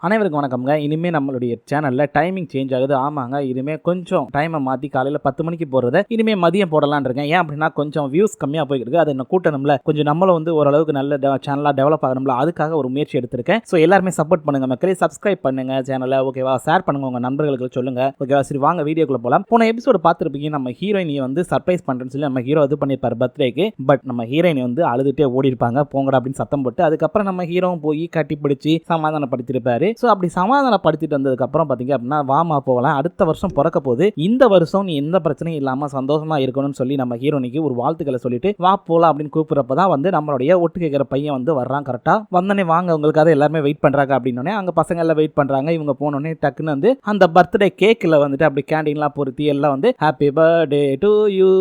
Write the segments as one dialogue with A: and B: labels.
A: அனைவருக்கும் வணக்கம்ங்க. இனிமே நம்மளுடைய சேனல்ல டைமிங் சேஞ்ச் ஆகுது. ஆமாங்க. இனிமே கொஞ்சம் டைம மாத்தி காலையில 10 மணிக்கு போடுறத இனிமே மதியம் போடலான்னு இருக்கேன். ஏன் அப்படின்னா கொஞ்சம் வியூஸ் கம்மியா போயிட்டு இருக்கு. அத இன்னும் கூட்டணும்ல. கொஞ்சம் நம்மளும் வந்து ஓரளவுக்கு நல்ல சேனலா டெவலப் ஆகணும்ல. அதுக்காக ஒரு முயற்சி எடுத்திருக்கேன். ஸோ எல்லாருமே சப்போர்ட் பண்ணுங்க மக்களே. சப்ஸ்கிரைப் பண்ணுங்க சேனல. ஓகேவா? ஷேர் பண்ணுங்க உங்க நண்பர்களுக்கு சொல்லுங்க. ஓகேவா? சரி வாங்க வீடியோக்குள்ள போலாம். போன எபிசோட் பார்த்திருப்பீங்க. நம்ம ஹீரோயினியை வந்து சர்ப்ரைஸ் பண்றேன்னு சொல்லி நம்ம ஹீரோ இது பண்ணிருப்பாரு பர்த்டேக்கு. பட் நம்ம ஹீரோயினி வந்து அழுதுட்டே ஓடி இருப்பாங்க. போங்கடா அப்படின்னு சத்தம் போட்டு அதுக்கப்புறம் நம்ம ஹீரோவும் போய் கட்டி பிடிச்சி சமாதானப்படுத்திருப்பாரு. ஸோ அப்படி சமாதானப்படுத்திட்டு வந்ததுக்கு அப்புறம் பாத்தீங்க அப்படின்னா வாமா போகலாம், அடுத்த வருஷம் பிறக்க போகுது, இந்த வருஷம் நீ எந்த பிரச்சனையும் இல்லாம சந்தோஷமா இருக்கணும்னு சொல்லி நம்ம ஹீரோனிக்கு ஒரு வாழ்த்துக்களை சொல்லிட்டு வா போலாம் அப்படின்னு கூப்பிடுறப்பதான் வந்து நம்மளுடைய ஒட்டு கேட்கிற பையன் வந்து வர்றான். கரெக்டா வந்தனே வாங்க உங்களுக்காக எல்லாருமே வெயிட் பண்றாங்க அப்படின்னோடனே அங்க பசங்க எல்லாம் வெயிட் பண்றாங்க. இவங்க போனோடனே டக்குன்னு வந்து அந்த பர்த்டே கேக்ல வந்துட்டு அப்படி கேண்டீன்லாம் பொருத்தி எல்லாம் வந்து happy birthday to you,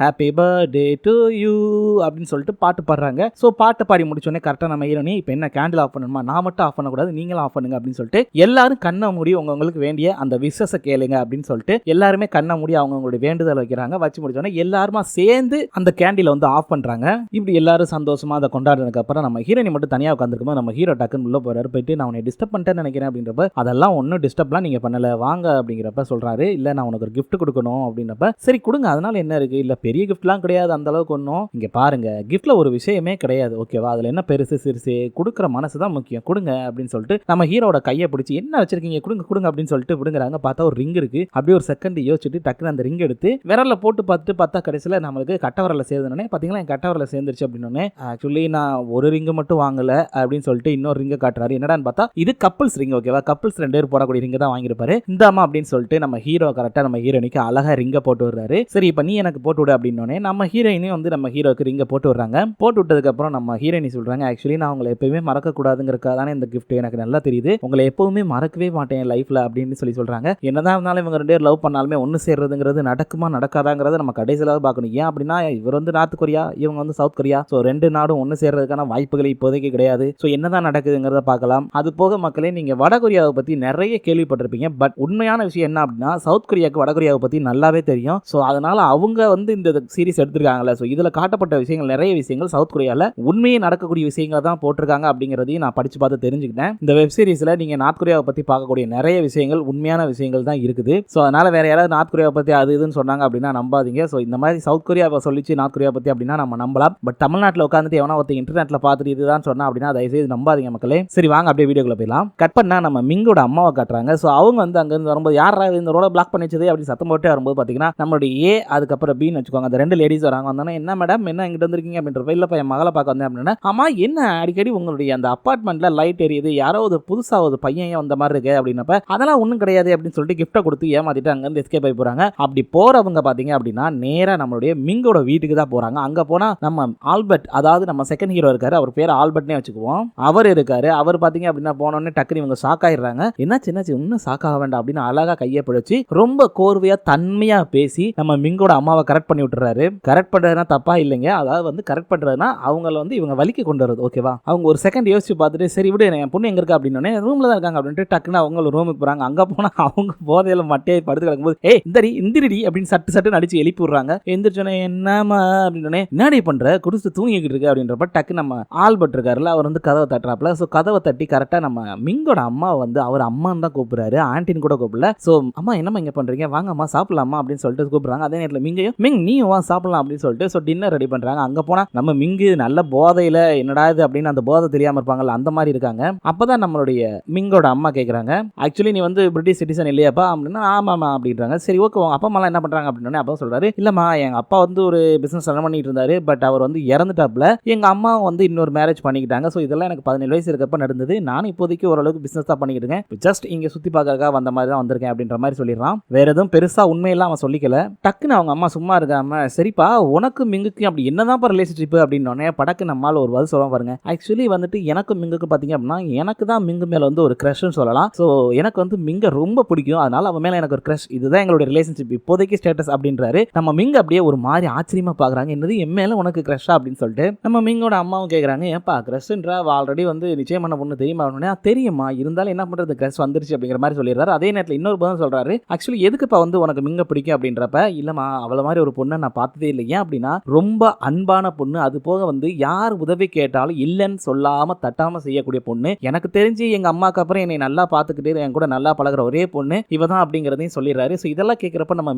A: happy birthday to you அப்படின்னு சொல்லிட்டு பாட்டு பாடுறாங்க. ஸோ பாட்டு பாடி முடிச்சோடனே கரெக்டா நம்ம ஹீரோனி இப்போ என்ன கேண்டில் ஆஃப் பண்ணணுமா, நான் மட்டும் ஆஃப் பண்ணக்கூடாது நீங்களும் ஆஃப் பண்ணுங்க அப்படின்னு சொல்லிட்டு எல்லாரும் கண்ணை மூடி உங்களுக்கு வேண்டிய அந்த விஷஸை கேளுங்க அப்படின்னு சொல்லிட்டு எல்லாருமே கண்ணை மூடி அவங்களுடைய வேண்டுதல் வைக்கிறாங்க. வச்சு முடிச்சோடனே எல்லாருமா சேர்ந்து அந்த கேண்டில வந்து ஆஃப் பண்றாங்க. இப்படி எல்லாரும் சந்தோஷமா அதை கொண்டாடுறதுக்கு அப்புறம் நம்ம ஹீரோனி மட்டும் தனியாக உட்காந்துருக்கும். நம்ம ஹீரோ டக்குன்னு உள்ள போறாரு. போயிட்டு நான் உன்னை டிஸ்டர்ப் பண்ணிட்டேன்னு நினைக்கிறேன் அப்படின்றப்ப அதெல்லாம் ஒன்றும் டிஸ்டர்ப்லாம் நீங்க பண்ணல வாங்க அப்படிங்கிறப்ப சொல்றாரு. இல்ல நான் உனக்கு ஒரு கிஃப்ட் கொடுக்கணும் அப்படின்றப்ப சரி கொடுங்க அதனால என்ன இருக்கு, இல்ல பெரிய கிஃப்ட்லாம் கிடையாது அந்த அளவுக்கு ஒன்றும், இங்க பாருங்க கிஃப்ட்ல ஒரு விஷயமே கிடையாது ஓகேவா, அதுல என்ன பெருசு சிறுசு, கொடுக்குற மனசு தான் முக்கியம், கொடுங்க அப்படின்னு சொல்லிட்டு நம்ம ஹீரோட கையை பிடிச்சி என்ன வச்சிருக்கீங்க கொடுங்க கொடுங்க அப்படின்னு சொல்லிட்டு விடுங்கிறாங்க. பார்த்தா ஒரு ரிங் இருக்கு. அப்படியே ஒரு செகண்ட் யோசிச்சுட்டு டக்குன்னு அந்த ரிங் எடுத்து விரல்ல போட்டு பார்த்துட்டு பார்த்தா கடைசியில் நம்மளுக்கு கட்டவரல சேர்ந்தனே பார்த்தீங்களா, என் கட்டவரல சேர்ந்துருச்சு அப்படின்னு. ஆக்சுவலி நான் ஒரு ரிங்கு மட்டும் வாங்கல அப்படின்னு சொல்லிட்டு இன்னொரு ரிங்கை காட்டுறாரு. என்னடான்னு பார்த்தா இது கப்பிள்ஸ் ரிங் ஓகேவா, கப்பிள்ஸ் 2 பேர் போடக்கூடிய ரிங்கை தான் வாங்கியிருப்பாரு. இந்தாமா அப்படின்னு சொல்லிட்டு நம்ம ஹீரோ கரெக்டாக நம்ம ஹீரோனிக்கு அழகா ரிங்கை போட்டு விடுறாரு. சரி இப்போ நீ எனக்கு போட்டு விடு அப்படின்னோடனே நம்ம ஹீரோயினையும் வந்து நம்ம ஹீரோக்கு ரிங்கை போட்டு விடுறாங்க. போட்டு விட்டதுக்கு அப்புறம் நம்ம ஹீரோயினி சொல்றாங்க ஆக்சுவலி நான் உங்களை எப்பவுமே மறக்க கூடாதுங்கிறதுக்காக தானே இந்த கிஃப்ட், எனக்கு நல்லா தெரியுது உங்களை எப்பவுமே மறக்கவே மாட்டேன் லைஃப்ல அப்படின்னு சொல்றாங்க. என்னதான் இருந்தாலும் இவங்க 2 பேர் லவ் பண்ணாலுமே ஒன்னு சேர்றதுங்கிறது நடக்குமா நடக்காதாங்கிறத நம்ம கடைசியில பார்க்கணும். ஏன் அப்படின்னா இவர் வந்து நார்த் கொரியா, இவங்க வந்து சவுத் கொரியா. ஸோ 2 நாடும் ஒன்னு சேர்றதுக்கான வாய்ப்புகள் இப்போதைக்கு கிடையாது. ஸோ என்னதான் நடக்குதுங்கிறத பார்க்கலாம். அது போக மக்களே நீங்க வட கொரியாவை பத்தி நிறைய கேள்விப்பட்டிருப்பீங்க. பட் உண்மையான விஷயம் என்ன அப்படின்னா சவுத் கொரியாவுக்கு வட கொரியாவை பத்தி நல்லாவே தெரியும். ஸோ அதனால அவங்க வந்து இந்த சீரிஸ் எடுத்திருக்காங்கல்ல. ஸோ இதுல காட்டப்பட்ட விஷயங்கள் நிறைய விஷயங்கள் சவுத் கொரியால உண்மையே நடக்கக்கூடிய விஷயங்களை தான் போட்டிருக்காங்க அப்படிங்கிறதையும் நான் படிச்சு பார்த்து தெரிஞ்சுக்கிட்டேன். இந்த வெப் சீரிஸ்ல நீங்க நார்த் கொரியாவை பத்தி பார்க்கக்கூடிய நிறைய விஷயங்கள் உண்மையான விஷயங்கள் தான் இருக்குது. ஸோ அதனால வேற யாராவது நார்த் கொரியாவை பத்தி அது இதுன்னு சொன்னாங்க அப்படின்னா நம்பாதீங்க. ஸோ இந்த மாதிரி சவுத் கொரியாவை சொல்லிச்சு நார்த் கொரியா பத்தி அப்படின்னா நம்ம நம்பலாம். பட் தமிழ்நாட்டில் உட்காந்துட்டு எவனா ஒருத்தர் இன்டர்நெட்ல பார்த்துட்டு இதுதான் சொன்னா அப்படின்னா தயவுசெய்து நம்பாதீங்க மக்களே. சரி வாங்க அப்படியே வீடியோக்குள்ள போயிடலாம். கட் பண்ணா நம்ம மிங்கோட அம்மாவை காட்டுறாங்க. ஸோ அவங்க வந்து அங்கிருந்து வரும்போது யாரா இந்த ரோட பிளாக் பண்ணி வச்சது அப்படின்னு சத்தம் போட்டு வரும்போது பாத்தீங்கன்னா நம்மளுடைய ஏ அதுக்கப்புறம் பின்னு வச்சுக்கோங்க அந்த 2 லேடிஸ் வராங்க. வந்தானே என்ன மேடம் என்ன இங்கிட்ட வந்திருக்கீங்க அப்படின்றப்ப இல்லப்பா என் மகளை பார்க்க வந்தேன் அப்படின்னா ஆமா என்ன அடிக்கடி உங்களுடைய அந்த அப்பார்ட்மெண்ட்ல லைட் எரியுது, யாரோ ஒரு புதுசா ஒரு பையன் வந்த மாதிரி இருக்கு அப்படின்னப்ப அதெல்லாம் ஒன்றும் கிடையாது அப்படின்னு சொல்லிட்டு கிஃப்ட்டை கொடுத்து ஏமாத்திட்டு அங்கேருந்து எஸ்கேப் ஆகி போறாங்க. அப்படி போறவங்க பாத்தீங்க அப்படின்னா நேரா நம்மளுடைய மிங்கோட வீட்டுக்கு தான் போறாங்க. அங்க போனா நம்ம ஆல்பர்ட், அதாவது நம்ம செகண்ட் ஹீரோ இருக்காரு, அவர் பேர் ஆல்பர்ட்னே வச்சுக்குவோம், அவர் இருக்காரு. அவர் பாத்தீங்க அப்படின்னா போனோடனே டக்குனு இவங்க ஷாக் ஆயிடுறாங்க. என்னாச்சு இன்னும் ஷாக் ஆக வேண்டாம் அப்படின்னு அழகா கையை பிடிச்சி ரொம்ப கோர்வையா தன்மையா பேசி நம்ம மிங்கோட அம்மாவை கரெக்ட் பண்ணி விட்டுறாரு. கரெக்ட் பண்றதுனா தப்பா இல்லைங்க, அதாவது வந்து கரெக்ட் பண்றதுனா அவங்கள வந்து இவங்க வலிக்கு கொண்டு வருது ஓகேவா. அவங்க ஒரு செகண்ட் யோசிச்சு பார்த்துட்டு சரி விடு என் பொண்ணு எங்க இருக்கா அப்படின்னு ரூம்ல தான் இருக்காங்க அப்படின்ட்டு டக்குன்னு அவங்க ரூமுக்கு போறாங்க. அங்க போனா அவங்க போதையில மட்டையை படுத்து கிடக்கும்போது ஏய் இந்திரி அப்படின்னு சட்டு அடிச்சு எழுப்பி விடுறாங்க. எந்திரிச்சோன்னே என்னமா அப்படின்னு என்னடி பண்ற குடிச்சு தூங்கிக்கிட்டு இருக்கு அப்படின்றப்ப டக்கு நம்ம ஆல்பர்ட் இருக்காருல்ல அவர் வந்து கதவை தட்டுறாப்ல. ஸோ கதவை தட்டி கரெக்டா நம்ம மிங்கோட அம்மா வந்து அவர் அம்மான்னு தான் கூப்பிடுறாரு, ஆண்டின்னு கூட கூப்பிடல. ஸோ அம்மா என்னம்மா இங்க பண்றீங்க, வாங்க அம்மா சாப்பிடலாமா அப்படின்னு சொல்லிட்டு கூப்பிடுறாங்க. அதே நேரத்தில் மிங்கையும் நீ வா சாப்பிடலாம் அப்படின்னு சொல்லிட்டு ஸோ டின்னர் ரெடி பண்றாங்க. அங்க போனா நம்ம மிங்கு நல்ல போதையில என்னடா இது அப்படின்னு அந்த போதை தெரியாம இருப்பாங்கல்ல அந்த மாதிரி இருக்காங்க. அப்பதான் நம்மளுடைய மிங்கோட அம்மா கேட்குறாங்க ஆக்சுவலி நீ வந்து பிரிட்டிஷ் சிட்டிசன் இல்லையாப்பா அப்படின்னா ஆமாமா அப்படின்றாங்க. சரி ஓகே அப்பா அம்மா என்ன பண்றாங்க அப்படின்னு அப்பா சொல்றாரு இல்லம்மா எங்க அப்பா வந்து ஒரு பிசினஸ் ரன் பண்ணிட்டு இருந்தாரு, பட் அவர் வந்து இறந்துட்டாப்ல, எங்க அம்மா வந்து இன்னொரு மேரேஜ் பண்ணிக்கிட்டாங்க. ஸோ இதெல்லாம் எனக்கு 17 வயசு இருக்கப்ப நடந்தது, நான் இப்போதைக்கு ஓரளவுக்கு பிசினஸ் தான் பண்ணிக்கிட்டு இருக்கேன், ஜஸ்ட் இங்க சுத்தி பார்க்கறதுக்காக வந்த மாதிரி தான் வந்திருக்கேன் அப்படின்ற மாதிரி சொல்லிடுறான். வேற எதுவும் பெருசா உண்மையெல்லாம் அவன் சொல்லிக்கல. டக்குன்னு அவங்க அம்மா சும்மா இருக்காம சரிப்பா உனக்கு மிங்குக்கு அப்படி என்னதான் ரிலேஷன்ஷிப் அப்படின்னோடனே படக்கு நம்மால ஒரு பதில் சொல்ல பாருங்க. ஆக்சுவலி வந்துட்டு எனக்கு மிங்குக்கு பாத்தீங்க அப்படின்னா எனக்கு தான் மிங்கு மேல வந்து ஒரு கிரஷ்னு சொல்லலாம். ஸோ எனக்கு வந்து மிங்க ரொம்ப பிடிக்கும், அதனால அவன் மேல எனக்கு ஒரு கிரஷ், இதுதான் எங்களுடைய ரிலேஷன்ஷிப் இப்போதைக்கு ஸ்டேட்டஸ் அப்படின்றாரு. நம்ம மிங்க அப்படியே ஒரு மாதிரி ஆச்சரியமா பாக்குறாங்க, என்னது என் மேல உனக்கு கிரஷா அப்படின்னு சொல்லிட்டு. நம்ம மிங்கோட அம்மாவும் கேக்குறாங்க ஏப்பா கிரஷ்ன்றா ஆல்ரெடி வந்து நிச்சயம் பண்ண பொண்ணு தெரியுமா, தெரியுமா இருந்தாலும் என்ன பண்றது கிரஷ் வந்துருச்சு அப்படிங்கிற மாதிரி சொல்லிடுறாரு. அதே நேரத்தில் இன்னொரு பதில் சொல்றாரு ஆக்சுவலி எதுக்குப்பா வந்து உனக்கு மிங்க பிடிக்கும் அப்படின்றப்ப இல்லம்மா அவளை மாதிரி ஒரு பொண்ணை நான் பார்த்ததே இல்லை, ஏன் அப்படின்னா ரொம்ப அன்பான பொண்ணு, அது போக வந்து யார் உதவி கேட்டாலும் இல்லைன்னு சொல்லாம தட்டாம செய்யக்கூடிய பொண்ணு, எனக்கு தெரிஞ்சு எங்க அம்மாக்கு அப்புறம் என்னை நல்லா பாத்துக்கிட்டு என் கூட நல்லா பழகுற ஒரே பொண்ணு இவதான் அப்படிங்கறதையும் சொல்லிடுறாரு. சோ இதெல்லாம் கேட்கிறப்ப நம்ம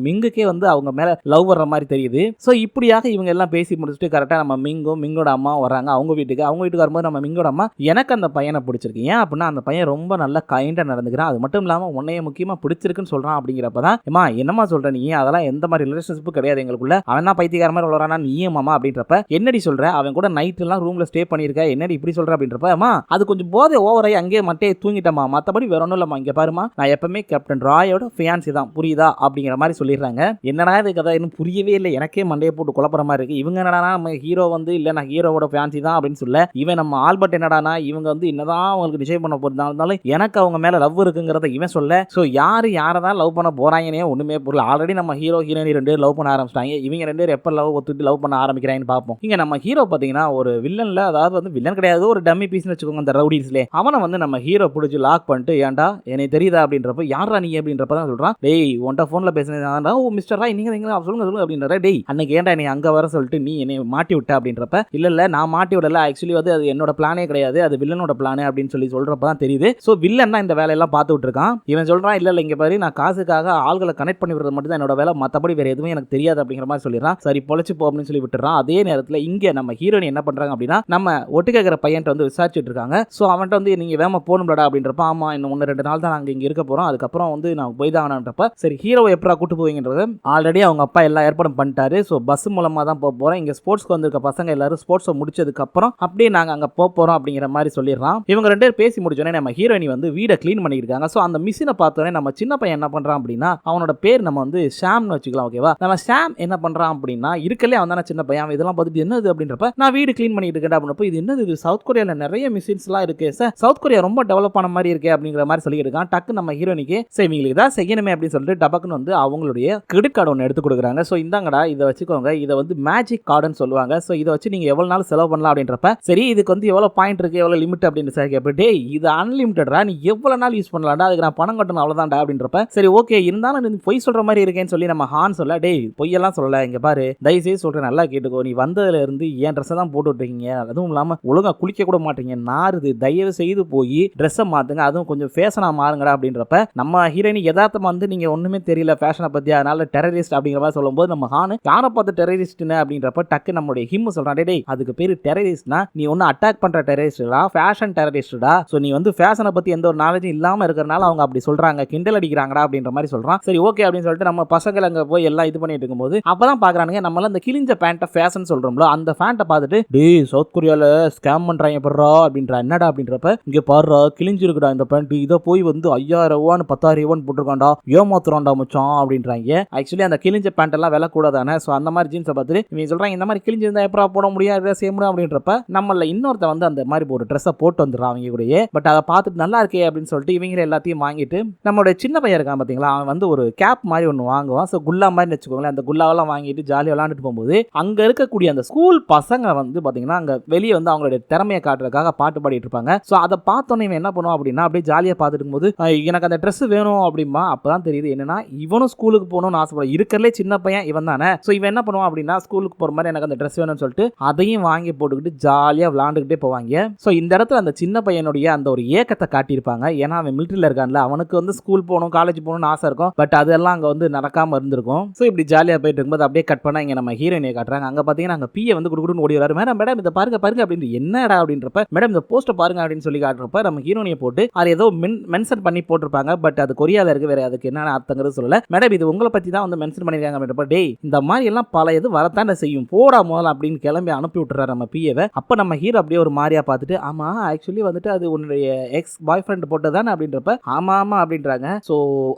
A: மிங்குக்கே வந்து அவங்க மேல லவ் வர்ற மாதிரி தெரியுது. சோ இப்படியாக இவங்க எல்லாம் பேசி முடிச்சுட்டு கரெக்டா நம்ம மிங்கோட அம்மா வராங்க அவங்க வீட்டுக்கு வரும்போது நம்ம மிங்கோட அம்மா எனக்கு அந்த பையனை பிடிச்சிருக்கு. ஏன் அப்படின்னா அந்த பையன் ரொம்ப நல்லா கைண்டா நடந்துக்கிறான், அது மட்டும் இல்லாம உன்னைய முக்கியமா பிடிச்சிருக்குன்னு சொல்றான். அப்படிங்கிறப்பதான் ஏமா என்னமா சொல்ற நீ, அதெல்லாம் எந்த மாதிரி ரிலேஷன்ஷிப் கிடையாது எங்களுக்குள்ள, அவன் தான் பைத்தியக்கார மாதிரி வளரானா நீயே மாமா அப்படின்றப்ப என்னடி சொல்ற, அவன் கூட நைட் எல்லாம் ரூம்ல ஸ்டே பண்ணிருக்க என்னடி இப்படி சொல்ற அப்படின்றப்ப அம்மா அது கொஞ்சம் போதை ஓவராய் அங்கேயே மட்டையை தூங்கிட்டமா, மத்தபடி வேற ஒன்றும் இல்லம்மா, இங்க பாருமா நான் எப்பவுமே கேப்டன் ராயோட ஃபியான்சி தான் புரியுதா அப்படிங்கிற மாதிரி சொல்லிடுறாங்க. என்னடா இது கதை இன்னும் புரியவே இல்லை, எனக்கே மண்டையை போட்டு குழப்பற மாதிரி இருக்கு. இவங்க என்னடா நம்ம ஹீரோ வந்து இல்ல நான் ஹீரோவோட ஃபேன்சி தான் அப்படின்னு சொல்ல, இவன் நம்ம ஆல்பர்ட் என்னடானா இவங்க வந்து என்னதான் அவங்களுக்கு டிசைன் பண்ண போறதாலும் எனக்கு அவங்க மேல லவ் இருக்குங்கிறத இவன் சொல்ல, சோ யாரு யாரதான் லவ் பண்ண போறாங்கன்னே ஒண்ணுமே புரியல. ஆல்ரெடி நம்ம ஹீரோ ஹீரோயினி ரெண்டு பேரும் லவ் பண்ண ஆரம்பிச்சிட்டாங்க, இவங்க ரெண்டு பேரும் எப்ப லவ் ஒத்துட்டு லவ் பண்ண ஆரம்பிக்கிறாங்கன்னு பார்ப்போம். இங்க நம்ம ஹீரோ பாத்தீங்கன்னா ஒரு வில்லன்ல, அதாவது வந்து வில்லன் கிடையாது ஒரு டம்மி பீஸ்னு வச்சுக்கோங்க, அந்த ரவுடிஸ்ல அவனை வந்து நம்ம ஹீரோ பிடிச்சி லாக் பண்ணிட்டு ஏன்டா என்னை தெரியுதா அப்படின்றப்ப யாரா நீ அப்படின்றப்ப தான் சொல்றான், டேய் உன்ட்ட போன்ல பேசுனது ஓ மிஸ்டர் ராய் நீங்க சொல்லுங்க சொல்லுங்க அப்படின்ற, டேய் அன்னைக்கு ஏன்டா நீ அங்க வர சொல்லிட்டு நீ என்னை மாட்டி விட்ட அப்படின்றப்ப இல்ல நான் மாட்டி விடல, ஆக்சுவலி வந்து அது என்னோட பிளானே கிடையாது, அது வில்லனோட பிளானே அப்படின்னு சொல்றப்ப தான் தெரியுது. சோ வில்லன் தான் இந்த வேலையெல்லாம் பார்த்துட்டு இருக்கான். இவன் சொல்றான் இல்ல இங்க பாரு நான் காசுக்காக ஆள்களை கனெக்ட் பண்ணி விடுறது மட்டும் தான் என்னோட வேலை, மத்தபடி வேற எதுவும் எனக்கு தெரியாது அப்படிங்கிற மாதிரி சொல்லிடுறான். சரி பொழைச்சு போ அப்படின்னு சொல்லி விட்டுறான். அதே நேரத்துல இங்க நம்ம ஹீரோயின் என்ன பண்றாங்க அப்படின்னா நம்ம ஒட்டு கேட்கிற பையன் வந்து விசாரிச்சுட்டு இருக்காங்க. சோ அவன்கிட்ட வந்து நீங்க வேமா போகணும்லடா அப்படின்றப்ப ஆமா இன்னும் 1-2 நாள் தான் நாங்க இங்க இருக்க போறோம், அதுக்கப்புறம் வந்து நான் போய் தான் ஆனன்றப்ப சரி ஹீரோவை எப்படா கூட்டு போவீங்கன்றது ஆல்ரெடி அவங்க அப்பா எல்லா ஏற்பாடும் பண்ணிட்டாரு. சோ பஸ் மூலமா தான் போக போறோம், இங்க ஸ்போர்ட்ஸ்க்கு வந்திருக்க பசங்க எல்லாரும் ஸ்போர்ட்ஸ் முடிச்சதுக்கு அப்புறம் அப்படியே நாங்க அங்க போறோம் அப்படிங்கிற மாதிரி சொல்லிடுறான். இவங்க ரெண்டு பேரும் பேசி முடிச்சோடனே நம்ம ஹீரோயினி வந்து வீடை கிளீன் பண்ணிருக்காங்க. சோ அந்த மிஷினை பார்த்தோன்னே நம்ம சின்ன பையன் என்ன பண்றான் அப்படின்னா அவனோட பேர் நம்ம வந்து ஷாம்னு வச்சுக்கலாம் ஓகேவா. நம்ம ஷாம் என்ன பண்றான் அப்படின்னா இருக்கலே அவன் தானே சின்ன பையன், இதெல்லாம் பார்த்துட்டு என்னது அப்படின்றப்ப நான் வீடு கிளீன் பண்ணிட்டு இருக்கேன் அப்படின்றப்ப இது என்னது இது சவுத் கொரியால நிறைய மிஷின்ஸ் எல்லாம் இருக்கு சார், சவுத் கொரியா ரொம்ப டெவலப் ஆன மாதிரி இருக்கு அப்படிங்கிற மாதிரி சொல்லிட்டு இருக்கான். டக்கு நம்ம ஹீரோனிக்கு சரி இவங்களுக்கு தான் செய்யணுமே அப்படின்னு சொல்லிட்டு டபக்குன்னு வந்து அவங்களுடைய கிரெடிட் கார்டு ஒன்று எடுத்து கொடுக்குறாங்க. ஸோ இந்தாங்கடா இதை வச்சுக்கோங்க, இதை வந்து மேஜிக் கார்டுன்னு சொல்லுவாங்க. ஸோ இதை வச்சு நீங்க எவ்வளவு நாள் செலவு பண்ணலாம் அப்படின்றப்ப சரி இதுக்கு வந்து எவ்வளவு பாயிண்ட் இருக்கு எவ்வளவு லிமிட் அப்படின்னு சார் கேட்பே, இது அன்லிமிட்டடா நீ எவ்வளவு நாள் யூஸ் பண்ணலாம்டா, அதுக்கு நான் பணம் கட்டணும் அவ்வளவுதான்டா அப்படின்றப்ப சரி ஓகே இருந்தாலும் நீ பொய் சொல்ற மாதிரி இருக்கேன்னு சொல்லி நம்ம ஹான் சொல்ல, டேய் பொய்யெல்லாம் சொல்லல, இங்க பாரு தயவுசெய்து சொல்றேன் நல்லா கேட்டுக்கோ, நீ வந்ததுல இருந்து என் ட்ரெஸ் தான் போட்டு விட்டுருக்கீங்க, அதுவும் இல்லாம ஒழுங்கா குளிக்க கூட மாட்டீங்க, நாருது தயவு செய்து போய் ட்ரெஸ்ஸை மாத்துங்க, அதுவும் கொஞ்சம் ஃபேஷனா மாறுங்கடா அப்படின்றப்ப நம்ம ஹீரோயினி யதார்த்தமா வந்து நீங்க ஒண்ணுமே தெரியல ஃபேஷனை பத்தி அதனால டெரரிஸ்ட் அப்படிங்கிற மாதிரி சொல்லும்போது நம்ம ஹான் யாரை பார்த்து டெரரிஸ்ட்னு அப்படின்றப்ப டக்கு நம்மளுடைய ஹிம் சொல்றான், டேய் அதுக்கு பேரு டெரரிஸ்ட்னா நீ ஒன்னு அட்டாக் பண்ற டெரரிஸ்டா ஃபேஷன் டெரரிஸ்டா, சோ நீ வந்து ஃபேஷனை பத்தி எந்த ஒரு நாலேஜும் இல்லாம இருக்கறனால அவங்க அப்படி சொல்றாங்க கிண்டல் அடிக்கிறாங்கடா அப்படின்ற மாதிரி சொல்றான். சரி ஓகே அப்படின்னு சொல்லிட்டு நம்ம பசங்க அங்க போய் எல்லாம் இது பண்ணிட்டு இருக்கும்போது அப்பதான் பாக்குறானுங்க நம்மள அந்த கிழிஞ்ச பேண்ட்டை ஃபேஷன் சொல்றோம்ல அந்த பேண்ட்டை பார்த்துட்டு டேய் சவுத் கொரியால ஸ்கேம் பண்றாங்க படுறா அப்படின்ற, என்னடா அப்படின்றப்ப இங்க பாருடா கிழிஞ்சிருக்குடா இந்த பேண்ட், இதை போய் வந்து 5000 ரூபான்னு 10000 ரூபான்னு போட்டுருக்காண்டா ஏமாத்துறான்டா மச்சான் அப்படின்றாங்க. ஆக்சுவலி அந்த கிழிஞ்ச பேண்ட் எல்லாம் விலை கூட தானே, சோ அந்த மாதிரி ஜீன்ஸை பார்த்துட்டு இவங்க சொல்றாங்க இந்த மாதிரி கிழிஞ்சிருந்தா எப்படா போட முடியாது செய்ய முடியும் அப்படின்றப்ப நம்மள இன்னொருத்த வந்து அந்த மாதிரி ஒரு ட்ரெஸ்ஸை போட்டு வந்துடுறான் அவங்க கூடயே. பட் அதை பார்த்துட்டு நல்லா இருக்கே அப்படின்னு சொல்லிட்டு இவங்க எல்லாத்தையும் வாங்கிட்டு நம்மளுடைய சின்ன பையன் இருக்கான் பாத்தீங்களா அவன் வந்து ஒரு கேப் மாதிரி ஒன்று வாங்குவான். ஸோ குல்லா மாதிரி வச்சுக்கோங்களேன், அந்த குல்லாவெல்லாம் வாங்கிட்டு ஜாலியாக விளாண்டுட்டு போகும்போது அங்க இருக்கக்கூடிய அந்த ஸ்கூல் பசங்க வந்து பாத்தீங்கன்னா அங்க வெளியே வந்து அவங்களுடைய திறமையை காட்டுறதுக்காக பாட்டு பாடிட்டு இருப்பாங்க. ஸோ அதை பார்த்தோன்னே இவன் என்ன பண்ணுவான் அப்படின்னா அப்படியே ஜாலியாக பார்த்துட்டு இருக்கும்போது எனக்கு அந்த ட்ரெஸ் வேணும் அப்படிமா. அப்பதான் தெரியுது என்னன்னா இவனும் ஸ்கூலுக்கு போகணும்னு ஆசைப்பட இருக்கிறதுலே சின்ன பையன் இவன் தானே. ஸோ இவன் என்ன பண்ணுவான் அப்படின்னா ஸ்கூலுக்கு போற மாதிரி எனக்கு அந்த ட்ரெஸ் வேணும்னு சொல்லிட்டு அதையும் வாங்கி போட்டுக்கிட்டு ஜாலியாக விளாண்டுக்கிட்டே போவாங்க. ஸோ இந்த இடத்துல அந்த சின்ன பையனுடைய அந்த ஒரு ஏக்கத்தை காட்டியிருப்பாங்க. ஏன்னா அவன் மிலிட்டரியில் இருக்கான்ல, அவனுக்கு வந்து ஸ்கூல் போகணும் காலேஜ் போகணும்னு ஆசை இருக்கும், பட் அதெல்லாம் அங்கே வந்து நடக்காம இருந்திருக்கும். ஸோ இப்படி ஜாலியாக போயிட்டு இருக்கும்போது அப்படியே கட் பண்ணா இங்கே நம்ம ஹீரோயினை காட்டுறாங்க. அங்கே பார்த்தீங்கன்னா அங்கே பிஏ வந்து குடுக்குன்னு ஓடி வராரு, மேடம் மேடம் இதை பாருங்க பாருங்க அப்படின்னு, என்னடா அப்படின்றப்ப மேடம் இந்த போஸ்ட்டை பாருங்க அப்படின்னு சொல்லி காட்டுறப்ப நம்ம ஹீரோயினை போட்டு அது ஏதோ மென்ஷன் பண்ணி போட்டிருப்பாங்க, பட் அது கொரியால இருக்கு, வேற அதுக்கு என்ன அர்த்தங்கிறது சொல்லல. மேடம் இது உங்களை பத்தி தான் வந்து மென்ஷன் பண்ணிருக்காங்க அப்படின்றப்ப டேய் இந்த மாதிரி எல்லாம் பல இது வரத்தான் செய்யும் போடா முதல்ல அப்படின்னு கிளம்பி அனுப்பி விட்டுறாரு நம்ம பிஏவை. அப்ப நம்ம ஹீரோ அப்படியே ஒரு மாதிரியா பார்த்துட்டு ஆமா ஆக்சுவலி வந்துட்டு அது உன்னுடைய எக்ஸ் பாய் ஃப்ரெண்ட் போட்டதானே அப்படின்றப்ப ஆமா ஆமா அப்படின்றாங்க. ஸோ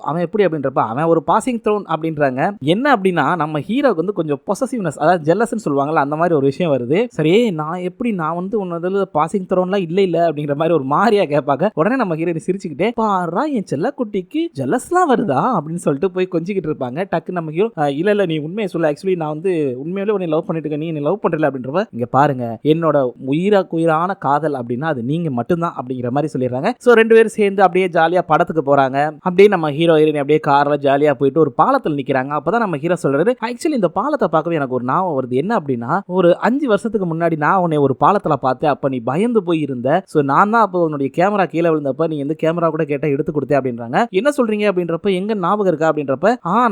A: அவன் எப்படி அப்படின்றப்ப அவன் ஒரு பாசிங் த்ரோன் அப்படின்றாங்க. என்ன அப்படின்னா நம்ம ஹீரோக்கு வந்து கொஞ்சம் பொசசிவ்னஸ் அதாவது ஜெல்லஸ்ன்னு சொல்லுவாங்கல்ல அந்த மாதிரி ஒரு விஷயம் வருது. சரி நான் வந்து உன்னதுல பாசிங் த்ரோன்லாம் இல்ல அப்படிங்கிற மாதிரி ஒரு மாதிரியா கேட்பாங்க. உடனே நம்ம ஹீரோயின் சிரிச்சுக்கிட்டே பாரா என் செல்ல குட்டிக்கு ஜெல்லஸ்லாம் வருதா அப்படின்னு சொல்லிட்டு போய் கொஞ்சிக்கிட்டு இருப்பாங்க. டக்கு நம்ம ஹீரோ இல்ல நீ உண்மையை சொல்ல, ஆக்சுவலி நான் வந்து உண்மையிலே உன்னை லவ் பண்ணிட்டு இருக்கேன், நீ லவ் பண்றல அப்படின்றப்ப இங்க பாருங்க என்னோட உயிரான காதல் அப்படின்னா அது நீங்க மட்டும்தான் அப்படிங்கிற மாதிரி சொல்லிடுறாங்க. சோ ரெண்டு பேரும் சேர்ந்து அப்படியே ஜாலியா படத்துக்கு போறாங்க. அப்படியே நம்ம ஹீரோ ஹீரோயின் அப்படியே கார்ல ஜாலியா போயிட்டு ஒரு பாலத்தில் நிக்கிறாங்க. அப்பதான் நம்ம ஹீரோ சொல்றாரு ஆக்சுவலி இந்த பாலத்தை பார்க்கவே எனக்கு ஒரு ஞாபகம் வருது, என்ன அப்படின்னா ஒரு 5 வருஷத்துக்கு முன்னாடி நான் உன்னை ஒரு பாலத்துல பார்த்தேன், அப்ப நீ பயந்து போய் இருந்த, சோ நான் தான் அப்போ உன்னுடைய கேமரா கீழே விழுந்தப்ப நீ வந்து கேமரா கூட கேட்டா எடுத்து கொடுத்தே அப்படின்றாங்க. என்ன சொல்றீங்க அப்படின்றப்ப எங்க ஞாபகம் இருக்கா அப்படின்றப்ப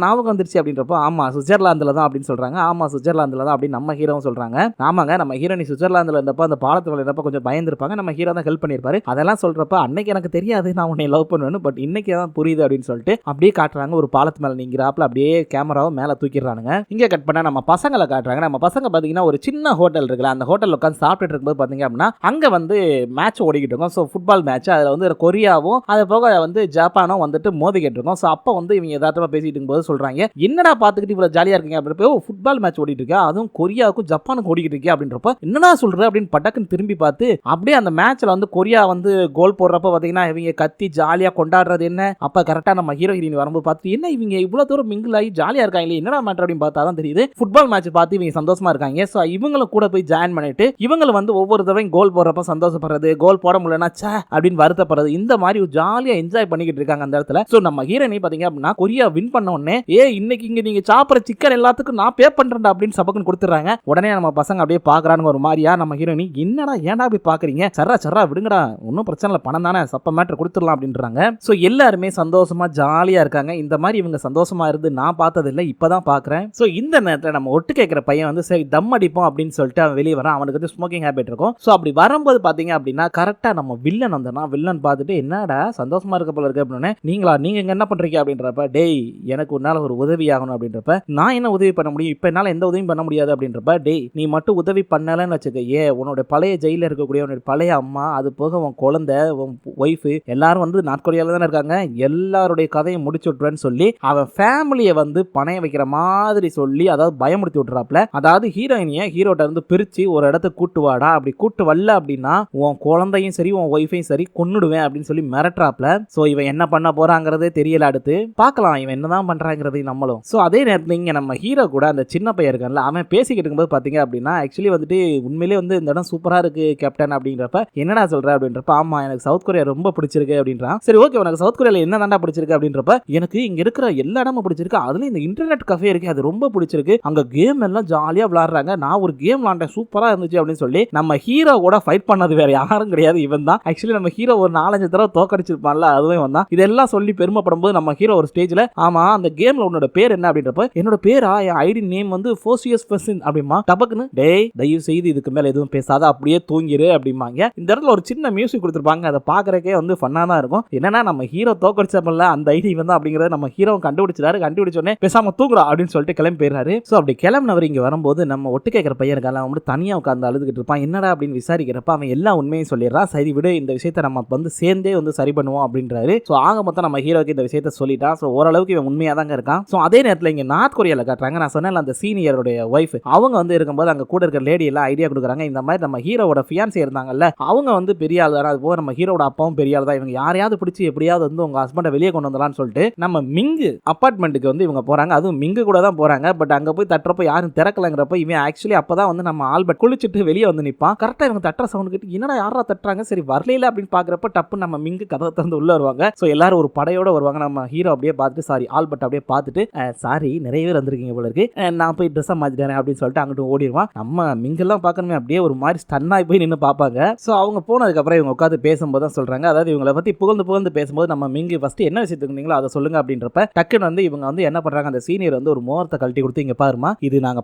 A: ஞாபகம் வந்துருச்சு அப்படின்றப்ப ஆமா சுவிட்சர்லாந்துல தான் அப்படின்னு சொல்றாங்க. ஆமா சுவிட்சர்லாந்துல தான் அப்படின்னு நம்ம ஹீரோவும் சொல்றாங்க. ஆமாங்க நம்ம ஹீரோனி சுவிட்சர்லாந்துல இருந்தப்ப அந்த பாலத்துல இருந்தப்ப கொஞ்சம் பயந்துருப்பாங்க. நம்ம ஹீரோ தான் ஹெல்ப் பண்ணிருப்பாரு. அதெல்லாம் சொல்றப்ப அன்னைக்கு எனக்கு தெரியாது நான் உன்னை லவ் பண்ணுவேன்னு, பட் இன்னைக்கு தான் புரியுது அப்படின்னு சொல்லிட்டு அப்படியே காட்டுறாங்க. ஒரு பாலத்து மேல நீங்கிறாப்ல அப்படியே கேமராவை மேல தூக்கிடுறானுங்க. இங்க கட் பண்ணா நம்ம பசங்களை காட்டுறாங்க. நம்ம பசங்க பாத்தீங்கன்னா ஒரு சின்ன ஹோட்டல் இருக்குல்ல, அந்த ஹோட்டல்ல உட்காந்து சாப்பிட்டு இருக்கும்போது பாத்தீங்க அப்படின்னா அங்க வந்து மேட்ச் ஓடிக்கிட்டு இருக்கும். ஸோ ஃபுட்பால் மேட்ச், அதுல வந்து கொரியாவும் அது போக வந்து ஜப்பானும் வந்துட்டு மோதிக்கிட்டு இருக்கும். ஸோ அப்போ வந்து இவங்க யதார்த்தமா பேசிட்டு இருக்கும்போது சொல்றாங்க, என்னடா பாத்துக்கிட்டு இவ்வளவு ஜாலியா இருக்கீங்க அப்படின்றப்ப ஃபுட்பால் மேட்ச் ஓடிட்டு இருக்கா, அதுவும் கொரியாவுக்கும் ஜப்பானுக்கும் ஓடிக்கிட்டு இருக்கே அப்படின்றப்ப என்னடா சொல்ற அப்படின்னு பட்டக்குன்னு திரும்பி பார்த்து அப்படியே அந்த மேட்ச்ல வந்து கொரியா வந்து கோல் போடுறப்ப பாத்தீங்கன்னா இவங்க கத்தி ஜாலியா கொண்டாடுறது என்ன. அப்ப கரெக்டா நம்ம ஹீரோ ஹீரோயின் வரும்போது பார்த்து என்ன இவங்க இவ்வளவு தூரம் மிங்கிள் ஆகி ஜாலியா இருக்காங்க, என்னடா மேட்டர் அப்படின்னு பார்த்தா தான் தெரியுது ஃபுட்பால் மேட்ச் பார்த்து இவங்க சந்தோஷமா இருக்காங்க. ஸோ இவங்களும் கூட போய் ஜாயின் பண்ணிட்டு இவங்களும் வந்து ஒவ்வொரு தடவையும் கோல் போடுறப்ப சந்தோஷப்படுறது, கோல் போட முடியலன்னா சே அப்படின்னு வருத்தப்படுறது, இந்த மாதிரி ஜாலியா என்ஜாய் பண்ணிக்கிட்டு இருக்காங்க அந்த இடத்துல. ஸோ நம்ம ஹீரோயினி பாத்தீங்க அப்படின்னா கொரியா வின் பண்ண உடனே இன்னைக்கு இங்க நீங்க சாப்பிட்ற சிக்கன் எல்லாத்துக்கும் நான் பே பண்றேன் அப்படின்னு சபக்குன்னு கொடுத்துறாங்க. உடனே நம்ம பசங்க அப்படியே பாக்குறாங்க ஒரு மாதிரியா. நம்ம ஹீரோயினி என்னடா ஏன்டா அப்படி பாக்குறீங்க, சரா விடுங்கடா ஒன்னும் பிரச்சனை இல்லை, பணம் தானே சப்ப மேட்டர் கொடுத்துடலாம் அப்படின்றாங்க. ஸோ எல்லாருமே சந்தோஷமா ஜாலியா இருக்காங்க. இந்த மாதிரி இவங்க சந்தோஷமா இருந்து நான் பார்த்தது இல்லை, இப்பதான் பாக்குறேன். ஸோ இந்த நேரத்தில் நம்ம ஒட்டு கேட்கிற பையன் வந்து சரி தம் அடிப்போம் அப்படின்னு சொல்லிட்டு அவன் வெளியே வரான். அவனுக்கு வந்து ஸ்மோக்கிங் ஹேபிட் இருக்கும். ஸோ அப்படி வரும்போது பாத்தீங்க அப்படின்னா கரெக்டா நம்ம வில்லன் வந்தனா வில்லன் பார்த்துட்டு என்னடா சந்தோஷமா இருக்க போல இருக்கு அப்படின்னு, நீங்க இங்க என்ன பண்றீங்க அப்படின்றப்ப டேய் எனக்கு உன்னால ஒரு உதவி ஆகணும் அப்படின்றப்ப நான் என்ன உதவி பண்ண முடியும், இப்ப என்னால எந்த உதவியும் பண்ண முடியாது அப்படின்றப்ப டேய் நீ மட்டும் உதவி பண்ணலன்னு வச்சுக்க, உன்னோட பழைய ஜெயில இருக்கக்கூடிய உன்னோட பழைய அம்மா, அது போக உன் குழந்தை, உன் ஒய்ஃப் எல்லாரும் வந்து நார்த் கொரியால தானே இருக்காங்க, எல்லாருடைய கதையை முடிச்சு விட்டுறேன்னு சொல்லி அவன் ஃபேமிலியை வந்து பணைய வைக்கிற மாதிரி சொல்லி அதாவது பயமுறுத்தி விட்டுறாப்ல. அதாவது ஹீரோயினியை ஹீரோட்ட இருந்து பிரிச்சு ஒரு இடத்துக்கு கூட்டு வாடா, அப்படி கூட்டு வரல அப்படின்னா உன் குழந்தையும் சரி உன் ஒய்ஃபையும் சரி கொன்னுடுவேன் அப்படின்னு சொல்லி மிரட்டுறாப்ல. சோ இவன் என்ன பண்ண போறாங்கிறதே தெரியல. அடுத்து பார்க்கலாம் இவன் என்னதான் பண்றாங்கிறது நம்மளும். சோ அதே நேரத்தில் இங்க நம்ம ஹீரோ கூட அந்த சின்ன பையன் இருக்கான்ல, அவன் பேசிக்கிட்டு இருக்கும்போது பாத்தீங்க அப்படின்னா ஆக்சுவலி வந்துட்டு உண்மையிலேயே வந்து இந்த இடம் சூப்பரா இருக்கு கேப்டன் அப்படின்றப்ப என்னடா சொல்ற அப்படின்றப்ப ஆமா எனக்கு சவுத் கொரியா ரொம்ப பிடிச்சிருக்கு அப்படின்றான். சரி ஓகே உனக்கு சவுத் கொரியால என்ன தாண்டா பிடிச்சிருக்கு அப்படின்றப்ப எனக்கு இங்க இருக்கிற எல்லா இடமும் பிடிச்சிருக்கு, அதுல இந்த இன்டர்நெட் கஃபே இருக்கு அது ரொம்ப பிடிச்சிருக்கு, அங்க கேம் எல்லாம் ஜாலியா விளையாடுறாங்க, நான் ஒரு கேம் விளையாண்டேன் சூப்பரா இருந்துச்சு அப்படின்னு சொல்லி நம்ம ஹீரோ கூட ஃபைட் பண்ணது வேற யாரும் கிடையாது இவன் தான். ஆக்சுவலி நம்ம ஹீரோ ஒரு 4-5 தடவை தோக்கடிச்சிருப்பான்ல அதுவே வந்தான். இதெல்லாம் சொல்லி பெருமைப்படும் போது நம்ம ஹீரோ ஒரு ஸ்டேஜ்ல ஆமா அந்த கேம்ல உன்னோட பேர் என்ன அப்படின்றப்ப என்னோட பேரா என் ஐடி நேம் வந்து ஃபோசியஸ் பெர்சன் அப்படிமா. டபக்குன்னு டேய் தயவு செய்து இதுக்கு மேல எதுவும் பேசாத அப்படியே தூங்கிரு அப்படிமாங்க. இந்த இடத்துல ஒரு சின்ன மியூசிக் கொடுத்துருப்பாங்க, அதை பாக்குறக்கே வந்து ஃபன்னா தான் இருக்கும். என்னன்னா நம்ம ஹீரோ தோக்கடிச்சப்பல அந்த ஐடி வந்து அப்படிங்கறத நம்ம ஹீரோ கண்டுபிடிச்சாரு. கண்டுபிடிச்சோடனே பேசாம தூங்குறா அப்படின்னு சொல்லிட்டு கிளம்பி போயிடுறாரு. சோ அப்படி கிளம்பினவர் இங்க வரும்போது நம்ம ஒட்டு கேட்கிற பையன் இருக்கான், அவன் வந்து தனியா உட்கார்ந்து அழுதுகிட்டு இருப்பான். என்னடா அப்படின்னு விசாரிக்கிறப்ப அவன் எல்லா உண்மையும் சொல்லிடுறான். சரி விடு இந்த விஷயத்த நம்ம வந்து சேர்ந்தே வந்து சரி பண்ணுவோம் அப்படின்றாரு. சோ ஆக மொத்தம் நம்ம ஹீரோக்கு இந்த விஷயத்த சொல்லிட்டான். சோ ஓரளவுக்கு இவன் உண்மையா தாங்க இருக்கான். சோ அதே நேரத்தில் இங்க நார்த் கொரியால காட்டுறாங்க. நான் சொன்னேன் அந்த சீனியருடைய ஒய்ஃப் அவங்க வந்து இருக்கும்போது அங்க கூட இருக்கிற லேடி எல்லாம் ஐடியா கொடுக்குறாங்க. இந்த மாதிரி நம்ம ஹீரோட ஃபியான்சி இருந்தாங்கல்ல அவங்க வந்து பெரிய ஆள் தான், அது போக நம்ம ஹீரோட அப்பாவும் பெரிய ஆள் தான், இவங்க யாரையாவது பிடிச்சி எப்படியாவது வந்து உங்க ஹஸ்பண்டை வெளியே கொண்டு வந்துடலாம்னு சொல்லிட்டு நம்ம மிங்கு அப்பார்ட்மெண்ட்டுக்கு வந்து இவங்க போறாங்க. அதுவும் மிங்கு கூட தான் போறாங்க. பட் அங்க போய் தட்டுறப்ப யாரும் திறக்கலங்கிறப்ப இவன் ஆக்சுவலி அப்பதான் வந்து நம்ம ஆல்பர்ட் குளிச்சுட்டு வெளியே வந்து நிற்பான். கரெக்டா இவங்க தட்டுற சவுண்ட் கேட்டு என்னடா யாரா தட்டுறாங்க, சரி வரல அப்படின்னு பாக்குறப்ப டப்பு நம்ம மிங்கு கதவை திறந்து உள்ள வருவாங்க. சோ எல்லாரும் ஒரு படையோட வருவாங்க. நம்ம ஹீரோ அப்படியே பார்த்துட்டு சாரி ஆல்பர்ட் அப்படியே பார்த்துட்டு சாரி நிறைய பேர் வந்திருக்கீங்க போல இருக்கு, நான் போய் ட்ரெஸ் மாத்திட்டேன் அப்படின்னு சொல்லிட்டு அங்கிட்டு ஓடிடுவான். நம்ம மிங்கெல்லாம் பார்க்கணுமே அப்படியே ஒரு மாதிரி ஸ்டன்னாகி போய் நின்று பார்ப்பாங்க. ஸோ அவங்க போனதுக்கு அப்புறம் இவங்க உட்காந்து பேசும்போது தான் சொல்றாங்க, அதாவது இவங்களை பத்தி புகழ்ந்து பேசும்போது நம்ம மிங்கு ஃபர்ஸ்ட் என்ன விஷயத்துக்கு இருந்தீங்களோ அதை சொல்லுங்க அப்படின்றப்ப டக்குன்னு வந்து இவங்க வந்து என்ன பண்றாங்க, அந்த சீனியர் வந்து ஒரு மோரத்தை கழட்டி கொடுத்து இங்க பாருமா இது நாங்க